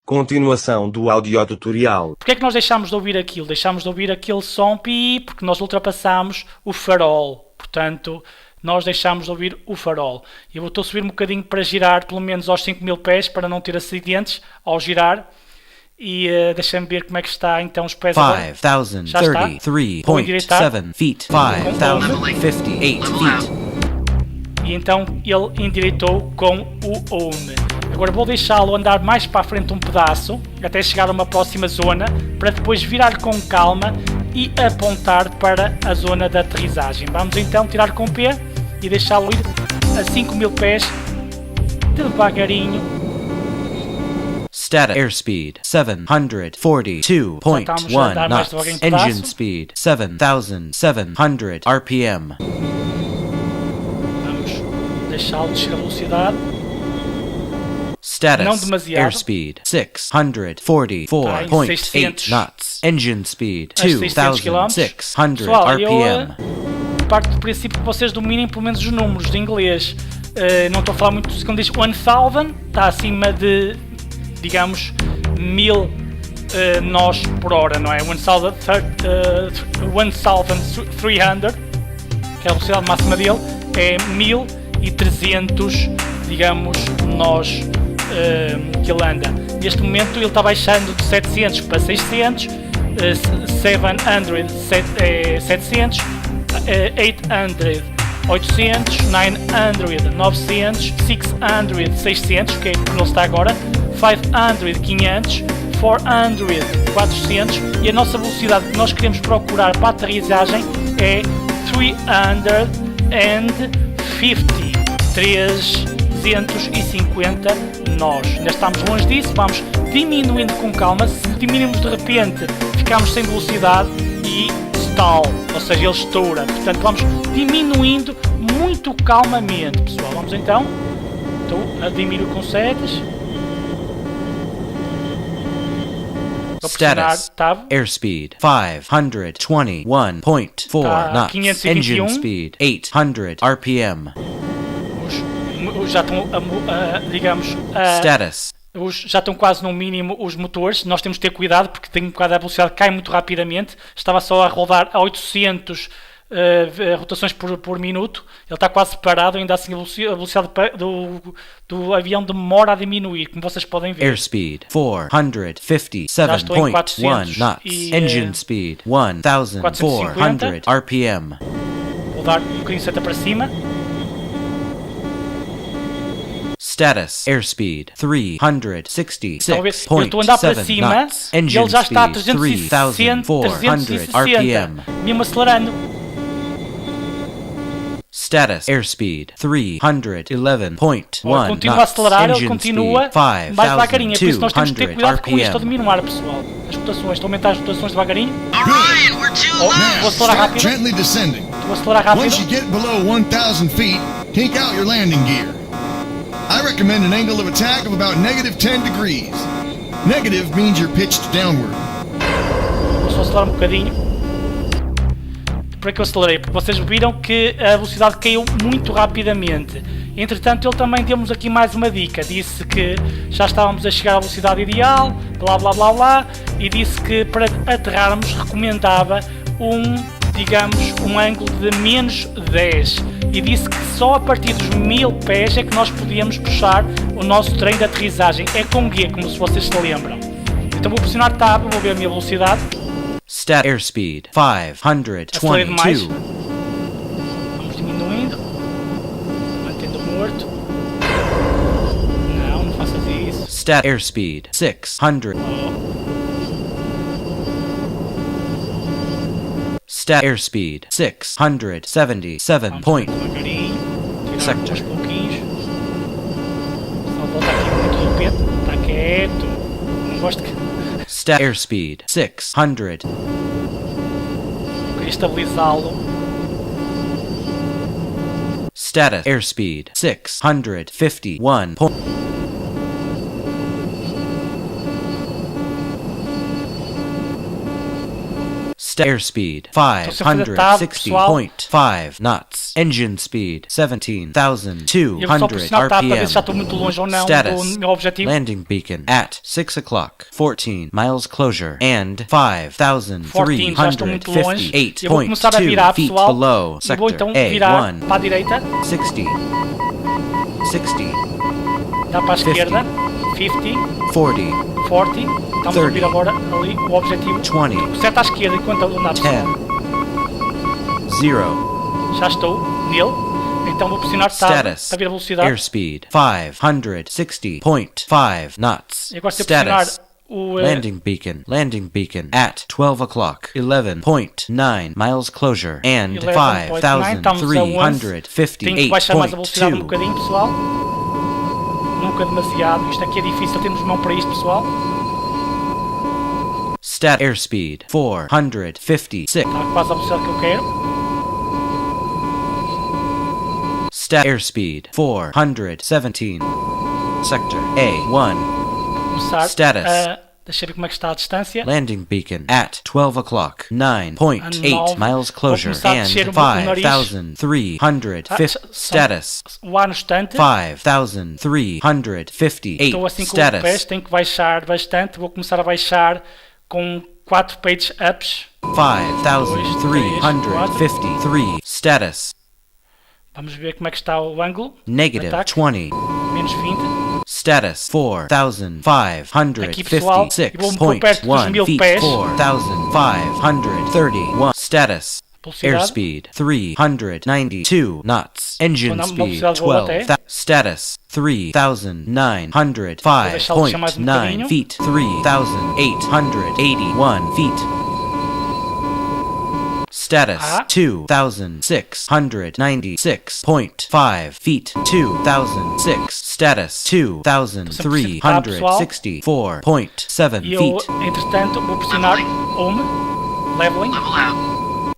Continuação do audiotutorial. Porquê é que nós deixámos de ouvir aquilo? Deixámos de ouvir aquele som pi porque nós ultrapassámos o farol. Portanto, nós deixámos de ouvir o farol. Eu vou subir um bocadinho para girar pelo menos aos 5.000 pés para não ter acidentes ao girar. E deixa-me ver como é que está então os pés agora. 5,033.7 feet. 5,058 feet. E então ele endireitou com o home. Agora vou deixá-lo andar mais para a frente um pedaço, até chegar a uma próxima zona, para depois virar com calma e apontar para a zona da aterrissagem. Vamos então tirar com o P e deixá-lo ir a 5.000 pés, devagarinho. Status airspeed 742.1 knots. Engine speed 7,700 RPM. Vamos deixá-lo descer a velocidade. Status não demasiado. Airspeed 644.8 knots. Engine speed 2,600 RPM. Parto do princípio que vocês dominem pelo menos os números de inglês. Não estou a falar muito quando diz 1,000, está acima de, digamos, 1000 nós por hora, não é? 1,300, que é a velocidade máxima dele, é 1300, digamos, nós que ele anda. Neste momento ele está baixando de 700 para 600, 700, 700, 800, 800, 900, 900, 600, 600, que é como ele está agora, 500, 500, 400, 400, e a nossa velocidade que nós queremos procurar para a aterrissagem é 350 nós. Ainda estamos longe disso, vamos diminuindo com calma. Se diminuirmos de repente, ficamos sem velocidade e stall, ou seja, ele estoura. Portanto, vamos diminuindo muito calmamente, pessoal. Vamos então. Estou a diminuir com setas. Status airspeed 521.4 knots. 521. Engine speed 800 RPM. Já estão, digamos, Status. Já estão quase no mínimo os motores. Nós temos que ter cuidado porque tem um bocado a velocidade cai muito rapidamente. Estava só a rodar a 800 rotações por minuto. Ele está quase parado, ainda assim a velocidade do avião demora a diminuir, como vocês podem ver. Airspeed 457.1 knots. Engine speed 1400 RPM. Vou dar um bocadinho de seta para cima. Status airspeed 366.7 eu estou a andar para cima knots. E ele já está a 360 RPM, mesmo acelerando. Status airspeed 311.1 continua a acelerar, ele continua mais devagarinho, por isso nós temos que ter cuidado com isto a diminuir, pessoal. As rotações, estou a aumentar as rotações devagarinho. Vou acelerar rápido. Vou acelerar rápido. Once you get below 1000 feet, take out your landing gear. I recommend an angle of attack of about -10 degrees. Negative means you're pitched downward. Vou só acelerar um bocadinho. Por que eu acelerei? Porque vocês viram que a velocidade caiu muito rapidamente. Entretanto, ele também deu-nos aqui mais uma dica. Disse que já estávamos a chegar à velocidade ideal, blá blá blá blá, e disse que para aterrarmos recomendava digamos, um ângulo de -10. E disse que só a partir dos 1000 pés é que nós podíamos puxar o nosso treino de aterrissagem. É com guia, como se vocês se lembram. Então vou pressionar Tab, vou ver a minha velocidade. Stat airspeed 522. Vamos diminuindo. Mantendo morto. Não faças isso. Stat airspeed 600. Stat airspeed 677 point. Sector. Aos pouquinhos. Só volta aqui muito do peito. Está quieto. Não gosto que... Stat airspeed 600. Queria estabilizá-lo. Status airspeed 651 point. Airspeed 560.5 knots. Engine speed 17,200 Eu vou só pressionar tab para ver se já RPM. estou muito longe ou não Status. do meu objetivo. Landing beacon at 6 o'clock. 14 miles closure and 5,358.2 Eu vou começar a virar, feet pessoal. below E vou sector então virar A1. para a direita, 60, 60, dá para a 50, esquerda, 50, 40, 40. Estamos a ouvir agora ali o objetivo. 20, Certo à esquerda enquanto eu andar, pessoal. 10, 0. Já estou nele. Então vou pressionar tab Status. para ver a velocidade. Airspeed 560.5 knots. E agora se eu pressionar Status. o... Landing beacon at 12 o'clock. 11.9 miles closure and 11.9, estamos a 11. Tenho que baixar mais a velocidade um 5,358.2. bocadinho, pessoal. Nunca demasiado. Isto aqui é difícil, temos mão para isto, pessoal. Stat airspeed 456. Está quase a velocidade que eu quero. Stat airspeed 417. Sector A1. Começar Status. Deixa eu ver como é que está a distância. Landing beacon at 12 o'clock. 9.8 miles closure começar a and descer um pouco o nariz. 5,350. Status. O ar no estante. 5,358. Estou assim com o pés, Status. tenho que baixar bastante. Vou começar a baixar com 4 page ups. 5,353. Status. Vamos ver como é que está o ângulo. Negative Ataque. 20. Menos 20. Status 4,556.1 feet. 4,531. Status. Velocidade. Airspeed 392 knots. Engine Quando a speed velocidade voa 12. até. Status 3,905.9 feet. 3,881 feet. Status 2,696.5 feet. 2,006. Status 2,364.7 E eu, feet. entretanto, vou pressionar Home. Leveling.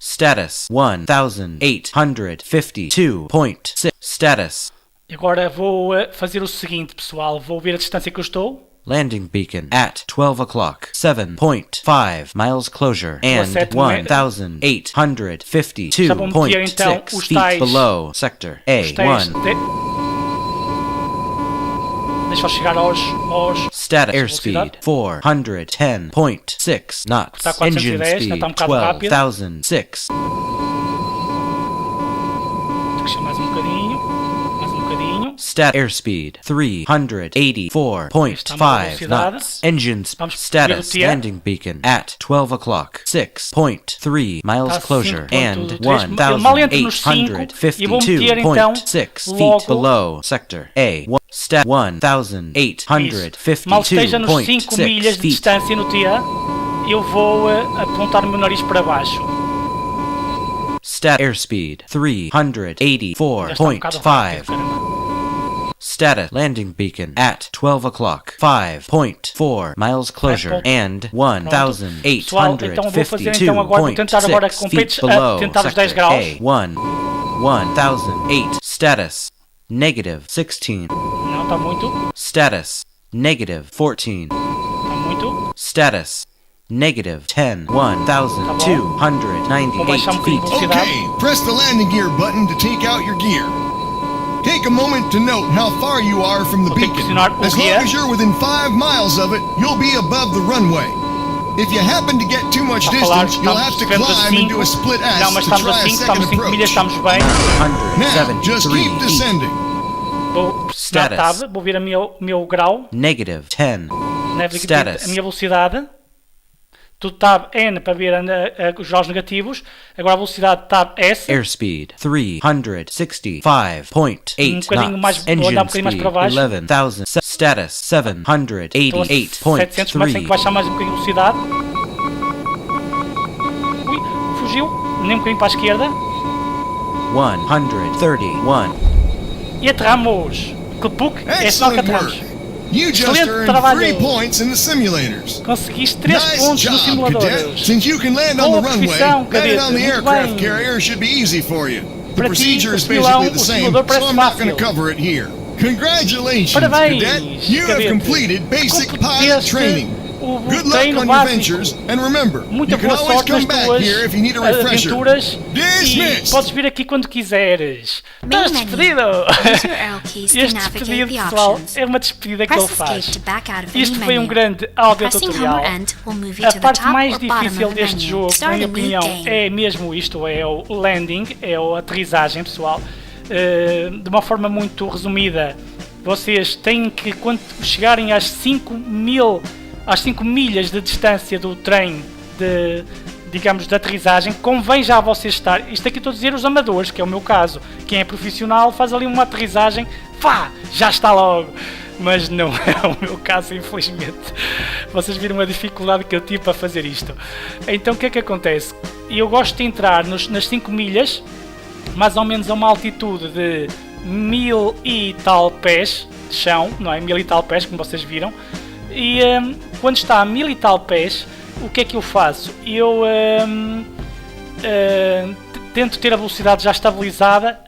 Status 1,852.6. Status. E agora vou fazer o seguinte, pessoal. Vou ver a distância que eu estou. Landing beacon at 12 o'clock. 7.5 miles closure and 1,852.6 feet below sector A1. Deixa eu chegar aos Status airspeed 410.6 knots. Está a 410, Engine ainda speed está um bocado rápido. 12,006. Deixa mais um bocadinho. Mais um bocadinho. Stat airspeed 384.5 knots. Engine status landing beacon at 12 o'clock. 6.3 miles closure and 1,852.6 feet below sector A1. Stat 1,852.6 Mal esteja nos 5 milhas de feet. distância no T, eu vou apontar o meu nariz para baixo. Stat airspeed Já está um bocado rápido, 384.5. caramba. Status landing beacon at 12 o'clock. 5.4 miles closure and Pessoal, então vou fazer então agora, vou tentar agora com 1,852.6 feet page below up, tentar os 10 sector graus. A1. 1,008. Status negative 16. Não, está muito. Status negative 14. Está muito. Status negative 10. 1,298 feet. Okay, press the landing gear button to take out your gear. Take a moment to note how far you are from the Vou ter que beacon. pressionar o As long guia. as you're within 5 miles of it, you'll be above the runway. If you happen to get too much Está a falar, distance, you'll have to estivemos a climb and 5. do a split S Não, mas to estamos try a a 5, estamos second 5 milhas, approach. estamos bem. Now, just 173 keep feet. descending. Vou pressionar Status. tab, vou ver o meu grau, Negative 10. Status. a minha velocidade. Tudo tab N para ver os graus negativos. Agora a velocidade tab S. Airspeed 365.8 bocadinho mais, knots. vou andar um Engine bocadinho mais speed para baixo. 11,000. Status Estou a 700 metros, tenho que 788.3. baixar mais um bocadinho a velocidade. Ui, fugiu. Nem um bocadinho para a esquerda. 131. E aterramos. Clipuk, é sinal que Excellent aterramos. work. You just Excelente earned trabalho. 3 points in the simulators. Conseguiste 3 Nice pontos job, nos simuladores. cadet. Since you can land Boa on the runway, profissão, landing cadete. on the Muito aircraft bem. carrier should be easy for you. The Para ti, procedure o is simulão, basically the o same, simulador so parece I'm not going fácil. to cover it here. Congratulations, Parabéns, cadet. You have cadete. completed basic pilot Completeste training. o o Good luck treino on your básico. ventures, and remember, Muita you can boa always sorte nas come back tuas here if you need a refresher. aventuras e Dismissed! podes vir aqui quando quiseres. Estás Main menu. despedido! Use your arrow keys to Este navigate despedido, the pessoal, options. é uma despedida que Press ele escape faz. to back out of any Isto foi um menu. grande Pressing home audiotutorial. or end will move you A to the parte top mais or bottom difícil of the deste menu. jogo, na Start minha a new opinião, game. é mesmo isto, é o landing, é a aterrissagem, pessoal. De uma forma muito resumida, vocês têm que, quando chegarem às 5 milhas de distância do trem digamos, de aterrissagem, convém já vocês estar, isto aqui estou a dizer os amadores, que é o meu caso, quem é profissional faz ali uma aterrissagem, já está logo, mas não é o meu caso, infelizmente. Vocês viram a dificuldade que eu tive para fazer isto. Então o que é que acontece? Eu gosto de entrar nas 5 milhas, mais ou menos a uma altitude de 1000 e tal pés de chão, não é? 1000 e tal pés, como vocês viram, e quando está a 1000 e tal pés, o que é que eu faço? Eu tento ter a velocidade já estabilizada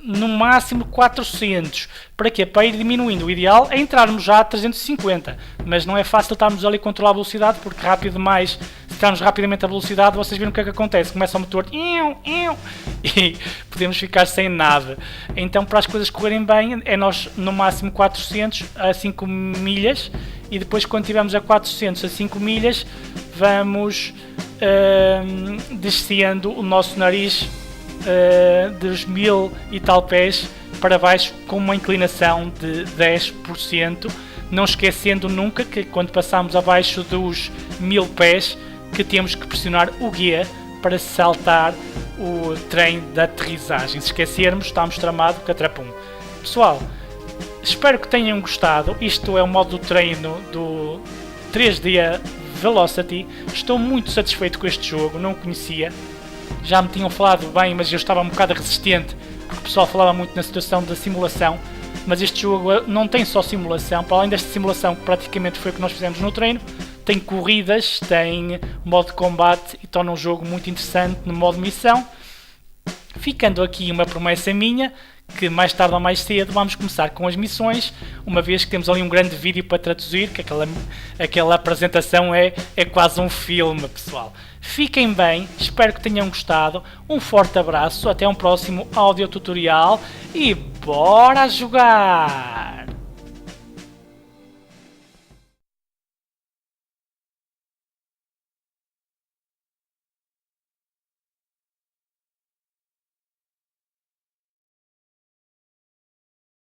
no máximo 400. Para quê? Para ir diminuindo. O ideal é entrarmos já a 350, mas não é fácil estarmos ali a controlar a velocidade, porque rápido demais, se entrarmos rapidamente a velocidade, vocês viram o que é que acontece, começa o motor e podemos ficar sem nada. Então, para as coisas correrem bem, é nós no máximo 400 a 5 milhas, e depois quando estivermos a 400 a 5 milhas, vamos descendo o nosso nariz dos 1000 e tal pés para baixo, com uma inclinação de 10%, não esquecendo nunca que quando passamos abaixo dos 1000 pés que temos que pressionar o guia para saltar o trem de aterrissagem. Se esquecermos, estamos tramados, catrapum. Pessoal, espero que tenham gostado. Isto é o modo de treino do 3D Velocity. Estou muito satisfeito com este jogo, não o conhecia. Já me tinham falado bem, mas eu estava um bocado resistente, porque o pessoal falava muito na situação da simulação. Mas este jogo não tem só simulação, para além desta simulação que praticamente foi o que nós fizemos no treino, tem corridas, tem modo de combate e torna um jogo muito interessante no modo missão. Ficando aqui uma promessa minha, que mais tarde ou mais cedo vamos começar com as missões, uma vez que temos ali um grande vídeo para traduzir, que aquela apresentação é quase um filme, pessoal. Fiquem bem, espero que tenham gostado, um forte abraço, até um próximo audiotutorial e bora jogar!